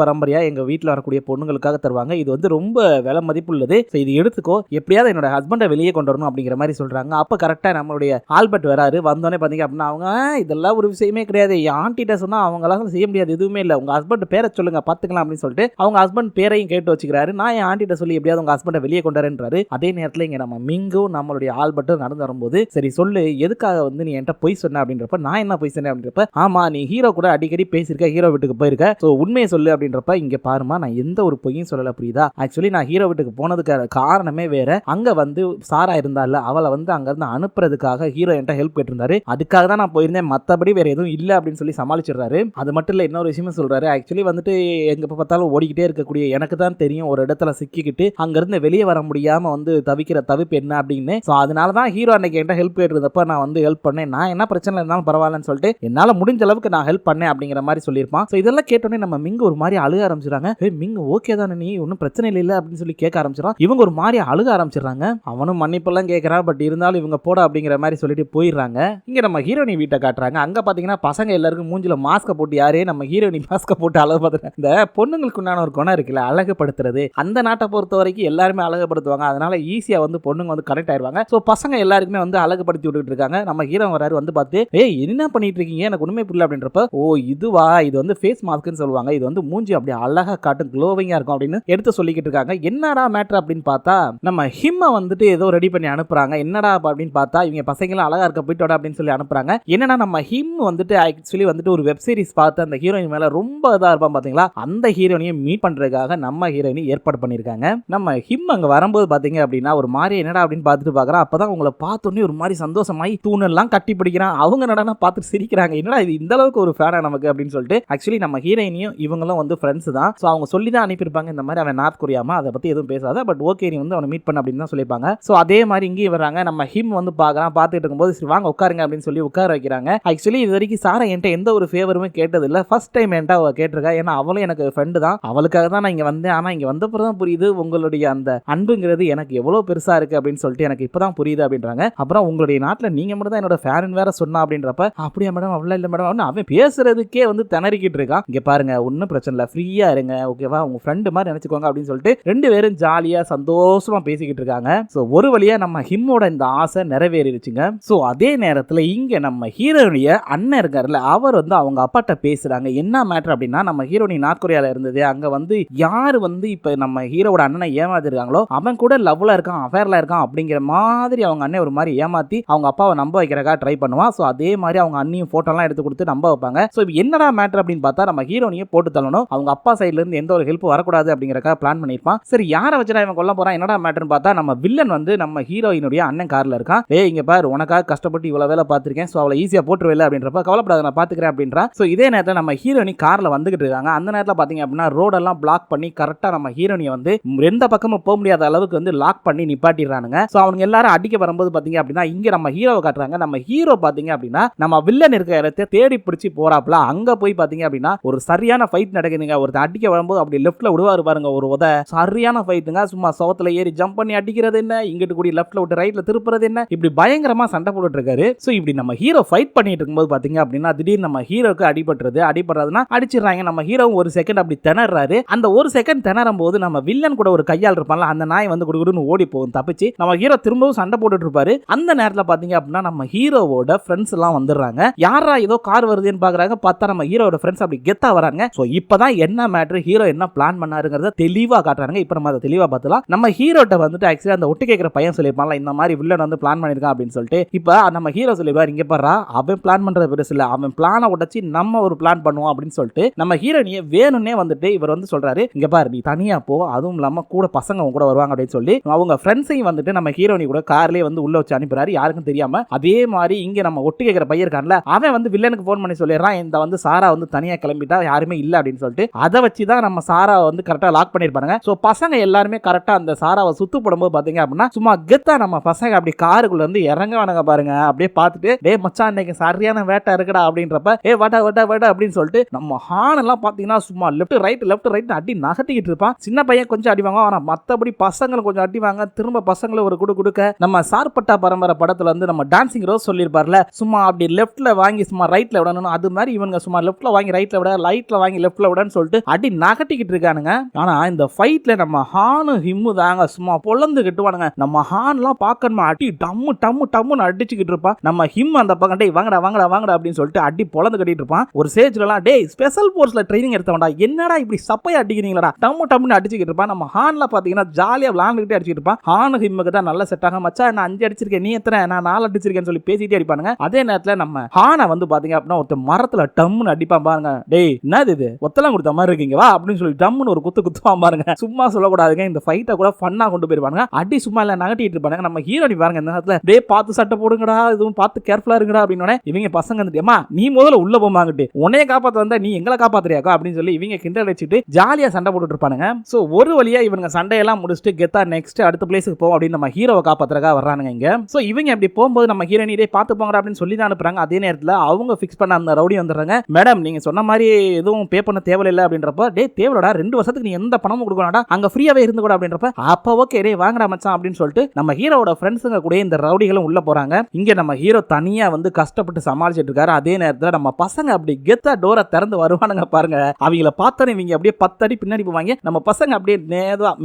A: பரம்பரையா எங்க வீட்டில் வரக்கூடிய பொண்ணுங்களுக்காக தருவாங்க, இது வந்து ரொம்ப விலை மதிப்புள்ளது, இது எடுத்துக்கோ, எப்படியாவது என்னோட ஹஸ்பண்டை வெளியே கொண்டு வரணும் அப்படிங்கிற மாதிரி சொல்றாங்க. அப்ப கரெக்டா நம்மளுடைய ஆல்பர்ட் வராரு. வந்தோடனே பாத்தீங்க அப்படின்னா அவங்க இதெல்லாம் ஒரு விஷயமே கிடையாது, ஆண்டிட்ட சொன்னா அவங்களால செய்ய முடியாது எதுவுமே இல்லை, உங்க ஹஸ்பண்ட் பேரை சொல்லுங்க பாத்துக்கலாம் அப்படின்னு சொல்லிட்டு அவங்க ஹஸ்பண்ட் பேரையும் கேட்டு வச்சுக்கிறாரு. நான் என் ஆண்டிட்ட சொல்லி எப்படியாவது உங்க ஹஸ்பண்டை வெளியே கொண்டாருன்றாரு. அதே நேரத்தில் இங்க நம்ம மிங்கும் நம்மளுடைய ஆல்பர்ட்டும் நடந்து வரும்போது சரி சொல்லு எதுக்காக வந்து நீ என்கிட்ட பொய் சொன்ன அப்படின்றப்ப நான் என்ன பொய் சொன்னேன் அப்படின்றப்ப ஆமா நீ ஹீரோ கூட அடிக்கடி பேசியிருக்க, ஹீரோ வீட்டுக்கு போயிருக்க, ஸோ உண்மையை சொல்லு அப்படின்றப்ப இங்க பாருமா நான் எந்த ஒரு பொய்யும் சொல்லல புரியுதா, ஆக்சுவலி நான் ஹீரோ வீட்டுக்கு போனதுக்கு காரணமே வேற, அங்க வந்து சாரா இருந்தால அவளை வந்து அங்க இருந்து அனுப்புறதுக்காக ஹீரோ என்கிட்ட ஹெல்ப் கேட்டிருந்தாரு, அதுக்காக தான் நான் போயிருந்தேன், மத்தபடி வேற எதுவும் இல்லை அப்படின்னு சொல்லி சமாளிச்சிடுறாரு. அது மட்டும் இல்ல இன்னொரு விஷயமும் சொல்றாரு, ஆக்சுவலி வந்துட்டு எங்க பார்த்தாலும் ஓடிக்கிட்டே இருக்கக்கூடிய எனக்கு தான் தெரியும் ஒரு இடத்துல சிக்கிக்கிட்டு அங்க இருந்து வெளியே வர முடியாம வந்து தவிக்கிற தவிப்பு என்ன அப்படின்னு. சோ அதனாலதான் ஹீரோ அன்னைக்கு என்கிட்ட ஹெல்ப் கேட்டிருந்தப்ப நான் வந்து ஹெல்ப் பண்ணேன், நான் என்ன பிரச்சனை இருந்தாலும் பரவாயில்லன்னு சொல்லிட்டு என்னால முடிஞ்ச அளவுக்கு நான் ஹெல்ப் பண்ணேன் அப்படிங்கிற மாதிரி சொல்லியிருப்பான். சோ இதெல்லாம் கேட்டோன்னே நம்ம மிங்கு ஒரு மாதிரி அழுக ஆரம்பிச்சிடறாங்க. மிங்கு ஓகே தானே நீ ஒன்னும் பிரச்சனை இல்லை அப்படின்னு சொல்லி கேட்க ஆரம்பிச்சிடறான். இவங்க ஒரு மாதிரி அழுக ஆரம்பிச்சிடறாங்க. அவன் அவனும் மன்னிப்பெல்லாம் கேட்கறான். பட் இருந்தாலும் இவங்க போட அப்படிங்கிற மாதிரி சொல்லிட்டு போயிடுறாங்க. இங்க நம்ம ஹீரோனி வீட்டை காட்டுறாங்க. அங்க பாத்தீங்கன்னா பசங்க எல்லாருக்கும் மூஞ்சில மாஸ்க போட்டு யாரே நம்ம ஹீரோனி மாஸ்க போட்டு அழகு பார்த்துட்டு இந்த பொண்ணுங்களுக்கு உண்டான ஒரு குணம் இருக்குல்ல அழகுபடுத்துறது, அந்த நாட்டை பொறுத்த வரைக்கும் எல்லாருமே அழகுபடுத்துவாங்க. அதனால ஈஸியா வந்து பொண்ணுங்க வந்து கனெக்ட் ஆயிருவாங்க. ஸோ பசங்க எல்லாருக்குமே வந்து அழகுபடுத்தி விட்டுட்டு இருக்காங்க. நம்ம ஹீரோ வராரு வந்து பார்த்து ஏய் என்ன பண்ணிட்டு இருக்கீங்க எனக்கு ஒண்ணுமே புரியல அப்படின்றப்ப ஓ இதுவா இது வந்து ஃபேஸ் மாஸ்க்னு சொல்லுவாங்க, இது வந்து மூஞ்சி அப்படியே அழகா காட்டும் க்ளோவிங்கா இருக்கும் அப்படின்னு எடுத்து சொல்லிக்கிட்டு இருக்காங்க. என்னடா மேட்டர் அப்படின்னு பார்த்தா நம்ம ஹிம்ம வந்துட்டு ஏதோ ரெடி பண்ணி அனுப்புறாங்க. என்னடா அப்படின்னு பார்த்தா இவங்க பசங்களும் அழகா இருக்க போயிட்டோட அப்படின்னு சொல்லி அனுப்புறாங்க. என்னன்னா நம்ம ஹிம் வந்துட்டு ஆக்சுவலி வந்துட்டு ஒரு வெப் சீரிஸ் பார்த்து அந்த ஹீரோயின் மேல ரொம்ப இதா இருப்பான் பாத்தீங்களா, அந்த ஹீரோயினை மீட் பண்றதுக்காக நம்ம ஹீரோயினை ஏற்பாடு பண்ணிருக்காங்க. நம்ம ஹிம் அங்க வரும்போது பாத்தீங்க அப்படின்னா ஒரு மாதிரி என்னடா அப்படின்னு பார்த்துட்டு பாக்குறான். அப்பதான் உங்களை பார்த்தோன்னே ஒரு மாதிரி சந்தோஷமாயி தூணெல்லாம் கட்டி பிடிக்கிறான். அவங்க நடனா பார்த்துட்டு சிரிக்கிறாங்க. என்னடா இது இந்த அளவுக்கு ஒரு ஃபேனா நமக்கு அப்படின்னு சொல்லிட்டு. ஆக்சுவலி நம்ம ஹீரோயினியும் இவங்களும் வந்து ஃப்ரெண்ட்ஸ் தான். ஸோ அவங்க சொல்லி தான் அனுப்பியிருப்பாங்க இந்த மாதிரி அவன் நார்த் கொரியாமா அதை பத்தி எதுவும் பேசாத, பட் ஓகே நீ வந்து அவனை மீட் பண்ண அப்படின்னு தான் சொல்லியிருப்பாங்க. ஸோ அதே மாதிரி இங்கேயும் வராங்க. நம்ம ஹிம் வந்து பார்க்கறான். பார்த்துட்டு இருக்கும்போது சரி வாங்க உட்காருங்க அப்படின்னு சொல்லி உட்கார வைக்கிறாங்க. ஆக்சுவலி இது வரைக்கும் சாரா என்கிட்ட எந்த ஒரு ஃபேவருமே கேட்டது இல்லை. ஃபர்ஸ்ட் டைம் என்கிட்ட அவ கேட்டிருக்கா. ஏன்னா அவளும் எனக்கு ஃப்ரெண்டு தான். அவளுக்காக தான் நான் இங்கே வந்தேன். ஆனால் இங்கே வந்தப்பறம் தான் புரியுது உங்களுடைய அந்த அன்புங்கிறது எனக்கு எவ்வளோ பெருசா இருக்கு அப்படின்னு சொல்லிட்டு எனக்கு இப்பதான் புரியுது அப்படின்றாங்க. அப்புறம் உங்களுடைய நாட்டில் நீங்க மட்டும் தான் என்னோட ஃபேன் வேற சொன்னா அப்படின்றப்ப அப்படியா மேடம் அவ்வளோ இல்லை மேடம் அவன் பேசுறதுக்கே வந்து திணறிக்கிட்டு இருக்கான். இங்க பாருங்க ஒன்றும் பிரச்சனை இல்லை ஃப்ரீயா இருங்க ஓகேவா, உங்க ஃப்ரெண்டு மாதிரி நினைச்சுக்கோங்க அப்படின்னு சொல்லிட்டு ரெண்டு பேரும் ஜாலியா சந்தோஷமா பேசிக்கிட்டு இருக்காங்க. ஸோ ஒரு வழியா நம்ம ஹிம்மோட இந்த ஆசை நிறைவேறிடுச்சுங்க. ஸோ அதே நேரத்தில் இங்க நம்ம ஹீரோனிய அண்ணன் இருக்காருல்ல அவர் வந்து அவங்க அப்பாட்ட பேசுறாங்க. என்ன மேட்டர் அப்படின்னா நம்ம ஹீரோனி நார்த் கொரியால இருந்தது, அங்க வந்து யாரு வந்து இப்ப நம்ம ஹீரோட அண்ணனை ஏமாத்திருக்காங்களோ அவன் கூட லவ்ல இருக்கான் அஃபேர்ல இருக்கான் அப்படிங்கிற மாதிரி அவங்க அண்ணன் ஒரு மாதிரி ஏமாத்தி அவங்க அப்பாவை நம்ப வைக்கிறக்கா ட்ரை பண்ணுவான். ஸோ அதே மாதிரி அவங்க அண்ணியும் போட்டோலாம் எடுத்து கொடுத்து நம்ப வைப்பாங்க. ஸோ என்னடா மேட்டர் அப்படின்னு பார்த்தா நம்ம ஹீரோனியை போட்டு தள்ளணும், அவங்க அப்பா சைட்ல இருந்து எந்த ஒரு ஹெல்ப் வரக்கூடாது அப்படிங்கறக்கா பிளான் பண்ணிருப்பான். சரி யாரை வச்சுடா இவன் கொல்ல போறான் என்னடா மேட்டர்னு பார்த்தா நம்ம வில்லன் வந்து நம்ம ஹீரோயினுடைய அண்ணன் கார்ல இருக்கான். ஏய் இங்க பாரு உனக்காக கஷ்டப்பட்டு இவ்வளவு வேலை பார்த்திருக்கேன், ஸோ அவளை ஈஸியா போட்டுருவேல அப்படின்றப்ப கவலைப்படாத நான் பாத்துக்கிறேன் அப்படின்றா. ஸோ இதே நேரத்தில் நம்ம ஹீரோனி கார்ல வந்துகிட்டு இருக்காங்க. அந்த நேரத்தில் பாத்தீங்க அப்படின்னா ரோடெல்லாம் பிளாக் பண்ணி கரெக்டா நம்ம ஹீரோனியை வந்து எந்த பக்கமும் போக முடியாத அளவுக்கு வந்து லாக் பண்ணி நிப்பாட்டிடுறானுங்க. ஸோ அவங்க எல்லாரும் அடிக்க வரும்போது பாத்தீங்க அப்படின்னா இங்க நம்ம ஹீரோவை காட்டுறாங்க. நம்ம ஹீரோ பாத்தீங்க அப்படின்னா நம்ம வில்லன் இருக்க இடத்தை தேடி பிடிச்சி போறாப்ல. அங்க போய் பாத்தீங்க அப்படின்னா ஒரு சரியான ஃபைட் நடக்குதுங்க. ஒருத்தர் அடிக்க வரும்போது அப்படி லெஃப்ட்ல விடுவாரு பாருங்க ஒரு உத, சரியான ஃபைட்டுங்க. சும்மா சவத்துல ஏறி ஜம்ப் பண்ணி அடிக்கிறது என்ன, இங்கிட்டு கூடி லெஃப்ட்ல விட்டு ரைட்ல திருப்புறது என்ன, இப்படி பயங்கரமா சண்டை போட்டுட்டு இருக்காரு. சோ இப்படி நம்ம ஹீரோ ஃபைட் பண்ணிட்டு இருக்கும்போது பாத்தீங்க அப்படின்னா திடீர்னு நம்ம ஹீரோக்கு அடிபடுறதுனா அடிச்சிடுறாங்க. நம்ம ஹீரோ ஒரு செகண்ட் அப்படி திணறாரு. அந்த ஒரு செகண்ட் திணறும் போது நம்ம வில்லன் கூட ஒரு கையால் இருப்பான்ல அந்த நாய் வந்து குடுகுடுன்னு ஓடி போகும் தப்பிச்சு. நம்ம ஹீரோ திரும்பவும் சண்டை போட்டுட்டு இருப்பாரு. அந்த நேரத்துல பாத்தீங்க அப்படின்னா நம்ம ஹீரோவோட ஃப்ரெண்ட்ஸ் எல்லாம் வந்துடுறாங்க. யாரா ஏதோ கார் வருதுன்னு பாக்குறாங்க. பார்த்தா நம்ம ஹீரோட ஃப்ரெண்ட்ஸ் அப்படி கெத்தா வராங்க. சோ இப்பதான் என்ன மேட்டர் ஹீரோ என்ன பிளான் பண்ணாருங்கறத தெளிவா காட்டுறாங்க. இப்போ நம்ம அதை தெளிவா பார்த்தலாம். நம்ம ஹீரோட்ட வந்துட்டு ஆக்சுவலி அந்த ஒட்டு கேட்கிற பையன் சொல்லிருப்பான்ல இந்த மாதிரி வில்லன் வந்து பிளான் பண்ணிருக்கான் அப்படின்னு சொல்லிட்டு. இப்போ நம்ம ஹீரோ சொல்லிடுவார் இங்க பாரு அவன் பிளான் பண்றது பெருசு இல்ல, அவன் பிளானை உடைச்சு நம்ம ஒரு பிளான் பண்ணுவோம் அப்படின்னு சொல்லிட்டு நம்ம ஹீரோனியை வேணும்னே வந்துட்டு இவர் வந்து சொல்றாரு இங்க பாரு நீ தனியா போ, அதுவும் இல்லாம கூட பசங்க கூட வருவாங்க அப்படின்னு சொல்லி அவங்க ஃப்ரெண்ட்ஸையும் வந்துட்டு நம்ம ஹீரோனி கூட கார்லயே வந்து உள்ள வச்சு அனுப்புறாரு யாருக்கும் தெரியாம. அதே மாதிரி இங்க நம்ம ஒட்டு கேட்கிற பையன் இருக்கான்ல அவன் வந்து வில்லனுக்கு போன் பண்ணி சொல்லிடுறான் இந்த வந்து சாரா வந்து தனியா கிளம்பிட்டா யாருமே இல்ல அப்படின்னு சொல்லிட்டு. அதை வச்சு தான் நம்ம சாராவை வந்து கரெக்டா லாக் பண்ணிருப்பாங்க. சோ பசங்க எல்லாருமே கரெக்டா அந்த சாராவை சுத்து போடும்போது பாத்தீங்க அப்படின்னா சும்மா கெத்தா நம்ம பசங்க அப்படி காருக்குள்ள இருந்து இறங்குவானுங்க பாருங்க. அப்படியே பார்த்துட்டு டே மச்சான் இன்னைக்கு சரியான வேட்டை இருக்குடா அப்படின்றப்ப ஏ வாட்டா வாட்டா வாட்டா அப்படின்னு சொல்லிட்டு நம்ம ஹான் எல்லாம் பாத்தீங்கன்னா சும்மா லெஃப்ட் ரைட் அடி நகட்டிக்கிட்டு இருப்பான். சின்ன பையன் கொஞ்சம் அடிவாங்க, ஆனா மத்தபடி பசங்களும் கொஞ்சம் அடிவாங்க. திரும்ப பசங்களை ஒரு கொடுக்க நம்ம சார்பட்டா பரம்பரை படத்துல வந்து நம்ம டான்சிங் ரோஸ் சொல்லியிருப்பார்ல சும்மா அப்படி லெஃப்ட்ல வாங்கி சும்மா ரைட்ல விடணும், அது மாதிரி இவங்க சும்மா லெஃப்ட்ல வாங்கி ரைட்ல விட ரைட்ல வாங்கி லெஃப்ட்ல விடன்னு சொல்லிட்டு அடி நகட்டிக்கிட்டு இருக்கானுங்க. ஆனா இந்த ஃபைட்ல நம்ம ஹானு ஹிம்மு தாங்க சும்மா பொழந்து கட்டுவானுங்க. நம்ம ஹான்லாம் பார்க்கணுமா அடி டம்மு டம்மு டம்முன்னு அடிச்சுக்கிட்டு இருப்பான். நம்ம ஹிம் அந்த பக்கம் டேய் வாங்கடா வாங்கடா வாங்கடா அப்படின்னு சொல்லிட்டு அடி பொழந்து கட்டிட்டு இருப்பான். ஒரு ஸ்டேஜ்லலாம் டேய் ஸ்பெஷல் போர்ஸ்ல ட்ரைனிங் எடுத்தவன்டா என்னடா இப்படி சப்பையா அடிக்கிறீங்களா டம்மு டம்முன்னு அடிச்சுக்கிட்டு இருப்பான். நம்ம ஹான்ல பாத்தீங்கன்னா ஜாலியா விளாண்டுக்கிட்டே அடிச்சுட்டு இருப்பான். ஹானு ஹிம்முக்கு தான் நல்ல செட் ஆகும். மச்சா நான் 5 அடிச்சிருக்கேன் நீ எத்தனை, நான் 4 அடிச்சிருக்கேன்னு சொல்லி பேசிட்டே அடிப்பானுங்க. அதே நேரத்துல நம்ம ஹானை வந்து பாத்தீங்க அப்படின்னா ஒருத்த மரத்துல டம்முன்னு அடிப்பான் பாருங்க. டேய் என்னது இது ஒத்தலாம் கொடுத்த மாதிரி இருக்கீங்க வா அப்படின்னு சொல்லி டம்முன்னு ஒரு குத்துவான் பாருங்க. சும்மா சொல்லக்கூடாதுங்க, இந்த ஃபைட்டை கூட ஃபன்னா கொண்டு போயிருப்பாங்க. அடி சும்மா இல்ல நகட்டிட்டு இருப்பாங்க. நம்ம ஹீரோனி பாருங்க இந்த நேரத்துல டேய் பார்த்து சட்டை போடுங்கடா, இதுவும் பார்த்து கேர்ஃபுல்லா இருங்கடா அப்படின்னு இவங்க பசங்க வந்துட்டு நீ முதல்ல உள்ள போமாங்கிட்டு உன்னைய காப்பாத்த வந்தா நீ எங்களை காப்பாத்துறியாக்கா அப்படின்னு சொல்லி இவங்க கிண்டல் வச்சுட்டு ஜாலியா சண்டை போட்டுட்டு இருப்பானுங்க. சோ ஒரு வழியா இவங்க சண்டையெல்லாம் முடிச்சுட்டு கெத்தா நெக்ஸ்ட் அடுத்த பிளேஸுக்கு போவோம் அப்படின்னு நம்ம ஹீரோவை காப்பாத்துறக்கா வர்றானுங்க இங்க. சோ இவங்க அப்படி போகும்போது நம்ம ஹீரோனி டேய் பார்த்து போங்கடா அப்படின்னு சொல்லி தான் அனுப்புறாங்க. அதே நேரத்துல அவங்க ஃபிக்ஸ் பண்ண அந்த ரவுடி வந்துடுறாங்க. மேடம் நீங்க சொன்ன மாதிரி எதுவும் பே பண்ண தேவையில்லை அப்படின்றப்ப டே தேவைடா 2 வருஷத்துக்கு நீ எந்த பணமும் கொடுக்கணும்டா அங்க ஃப்ரீயாவே இருந்து கூட அப்படின்றப்ப அப்ப ஓகே டே வாங்கடா மச்சான் அப்படின்னு அப்படின்னு சொல்லிட்டு நம்ம ஹீரோவோட ஃப்ரெண்ட்ஸுங்க கூட இந்த ரவுடிகளும் உள்ள போறாங்க. இங்க நம்ம ஹீரோ தனியா வந்து கஷ்டப்பட்டு சமாளிச்சிட்டு இருக்காரு. அதே நேரத்துல நம்ம பசங்க அப்படி கெத்தா டோரை திறந்து வருவானுங்க பாருங்க. அவங்கள பார்த்தோன்னே இவங்க அப்படியே 10 அடி பின்னாடி போவாங்க. நம்ம பசங்க அப்படியே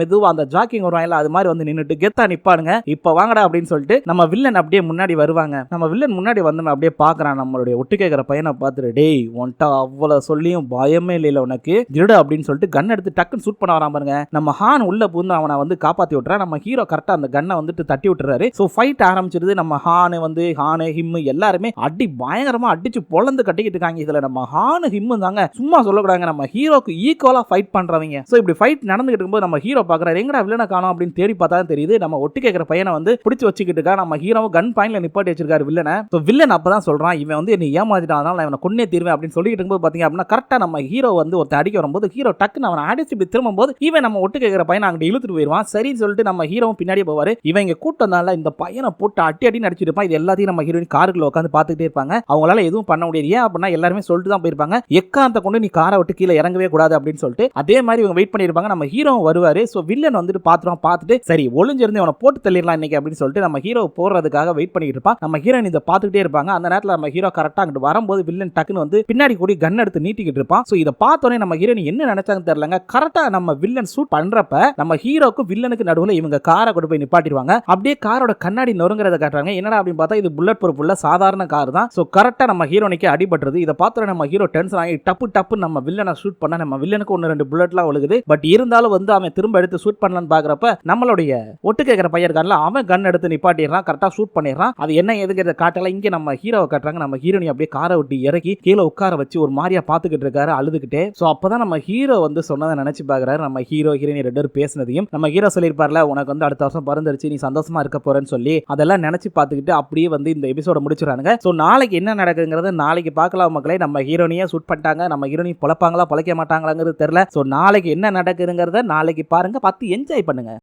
A: மெதுவா அந்த ஜாக்கிங் வருவாங்கல அது மாதிரி வந்து நின்னுட்டு கெத்தா நிப்பானுங்க. இப்ப வாங்கடா அப்படின்னு சொல்லிட்டு நம்ம வில்லன் அப்படியே முன்னாடி வருவாங்க. நம்ம வில்லன் முன்னாடி வந்து அப்படியே பாக்குறான் நம்மளுடைய ஒட்டு கேட்கிற பையனை பார்த்துட்டு, டேய் உன்ட்ட அவ்வளவு சொல்லியும் பயமே இல்ல உனக்கு, திருட அப்படின்னு சொல்லிட்டு கன் எடுத்து டக்குன்னு ஷூட் பண்ண வரான் பாருங்க. நம்ம ஹான் உள்ள பூந்து அவனை வந்து காப்பாத்தி விட்டுறா. நம்ம ஹீரோ கரெக்டா அந்த கன்னை வந்துட்டு தட்டி விட்டுறாரு. சோ ஃபைட் ஆரம்பிச்சிருது. நம்ம ஹானு ஹிம்மு எல்லாருமே அடி பயங்கரமா அடிச்சு பொளந்து கட்டிக்கிட்டு இருக்காங்க. இதுல நம்ம ஹானு ஹிம்மு தாங்க சும்மா சொல்லக்கூடாதுங்க, நம்ம ஹீரோக்கு ஈக்குவலா ஃபைட் பண்றவங்க. சோ இப்படி ஃபைட் நடந்துகிட்டு இருக்கும்போது நம்ம ஹீரோ பாக்குறாரு, எங்கடா வில்லனை காணோம் அப்படின்னு தேடி பார்த்தா தெரியுது நம்ம ஒட்டு கேட்கிற பையனை வந்து பிடிச்சு வச்சுக்கிட்டு இருக்கா. நம்ம ஹீரோவை கன் பாயிண்ட்ல நிப்பாட்டி வச்சிருக்காரு வில்லனை. சோ வில்லன் அப்பதான் சொல்றான், இவன் வந்து என்னை ஏமாத்திட்டான், அதனால நான் இவனை கொன்னே தீர்வேன் அப்படின்னு சொல்லிட்டு இருக்கும்போது பாத்தீங்க அப்படின்னா கரெக்டா நம்ம ஹீரோ வந்து ஒருத்தன் அடிக்க வரும்போது ஹீரோ டக்குன்னு அவனை அடிச்சு இப்படி திரும்பும்போது இவன் நம்ம ஒட்டு கேட்கிற பையனை அங்கிட்டு இழுத்துட்டு போயிருவான். சரின்னு சொல்லிட்டு நம்ம ஹீரோவும் பின்னாடியே போவாரு. இவன் இங்க கூட்டம்னால இந்த பையனை போட்டு அடி நடிச்சிட்டு இருப்பான். இது எல்லாத்தையும் நம்ம ஹீரோயின் காருக்குள்ள உட்காந்து பார்த்துட்டே இருப்பாங்க. அவங்களால எதுவும் பண்ண முடியாது. ஏன் அப்படின்னா எல்லாருமே சொல்லிட்டு தான் போயிருப்பாங்க, எக்காந்த கொண்டு நீ காரை விட்டு கீழே இறங்கவே கூடாது அப்படின்னு சொல்லிட்டு. அதே மாதிரி இவங்க வெயிட் பண்ணிருப்பாங்க. நம்ம ஹீரோவும் வருவாரு. சோ வில்லன் வந்துட்டு பார்த்துட்டு சரி ஒளிஞ்சிருந்து அவனை போட்டு தள்ளிடலாம் இன்னைக்கு அப்படின்னு சொல்லிட்டு நம்ம ஹீரோ போறதுக்காக வெயிட் பண்ணிட்டு இருப்பான். நம்ம ஹீரோயின் இதை பார்த்துட்டே இருப்பாங்க. அந்த நேரத்தில் நம்ம ஹீரோ கரெக்டா அங்கிட்டு வரும்போது வில்லன் டக்குன்னு வந்து பின்னாடி கூடி கன் எடுத்து நீட்டிக்கிட்டு இருப்பான். சோ இதை பார்த்தோன்னே நம்ம ஹீரோயின் என்ன நினைச்சாங்கன்னு தெரியலங்க. கரெக்டா நம்ம வில்லன் ஷூட் பண்றப்ப நம்ம ஹீரோக்கு வில்லனுக்கு நடுவுல இவங்க காரை கொண்டு போய் நிப்பாட்டிடுவாங்க. அப்படியே காரோட கண்ணாடி நொறுங்கறத காட்டுறாங்க. என்னடா அப்படின்னு பார்த்தா இது புல்லட் ப்ரூஃப் உள்ள சாதாரண கார் தான். சோ கரெக்டா நம்ம ஹீரோனிக்கு அடிபட்டுருது. இதை பார்த்தோன்னே நம்ம ஹீரோ டென்ஷன் ஆகி டப்பு நம்ம வில்லனை ஷூட் பண்ண நம்ம வில்லனுக்கு 1-2 புல்லட்லாம் விழுகுது. பட் இருந்தாலும் வந்து அவன் திரும்ப எடுத்து ஷூட் பண்ணலான்னு பாக்குறப்ப நம்மளுடைய ஒட்டு கேட்கிற பையன் இருக்கான்ல அவன் கன் எடுத்து நிப்பாட்டிடுறான். கரெக்டா ஷூட் பண்ணிடுறான். அது என்ன எதுங்கிறத காட்டல. இங்க நம்ம ஹீரோவை காட்டுறாங்க. நம்ம ஹீரோனி அப்படியே காரை விட்டு இறக்கி கீழே உட்கார வச்சு ஒரு மாதிரியா பாத்துக்கிட்டு இருக்காரு அழுதுகிட்டே. சோ அப்பதான் நம்ம ஹீரோ வந்து சொன்னதை நினைச்சு பாக்குறாரு. நம்ம ஹீரோ ஹீரோனி 2 பேரும் பேசினதையும் நம்ம ஹீரோ சொல்லியிருப்பார்ல, உனக்கு வந்து அடுத்த வருஷம் பிறந்துருச்சு, நீ சந்தோஷமா இருக்க போறேன்னு சொல்லி அதெல்லாம் நினைச்சு பார்த்துக்கிட்டு அப்படியே வந்து இந்த எபிசோட முடிச்சுறானுங்க. சோ நாளைக்கு என்ன நடக்குங்கிறத நாளைக்கு பார்க்கலாம் மக்களே. நம்ம ஹீரோனியே ஷூட் பண்ணிட்டாங்க. நம்ம ஹீரோனி பொழப்பாங்களா பொழைக்க மாட்டாங்களாங்கிறது தெரியல. சோ நாளைக்கு என்ன நடக்குதுங்கிறத நாளைக்கு பாருங்க, பார்த்து என்ஜாய் பண்ணுங்க.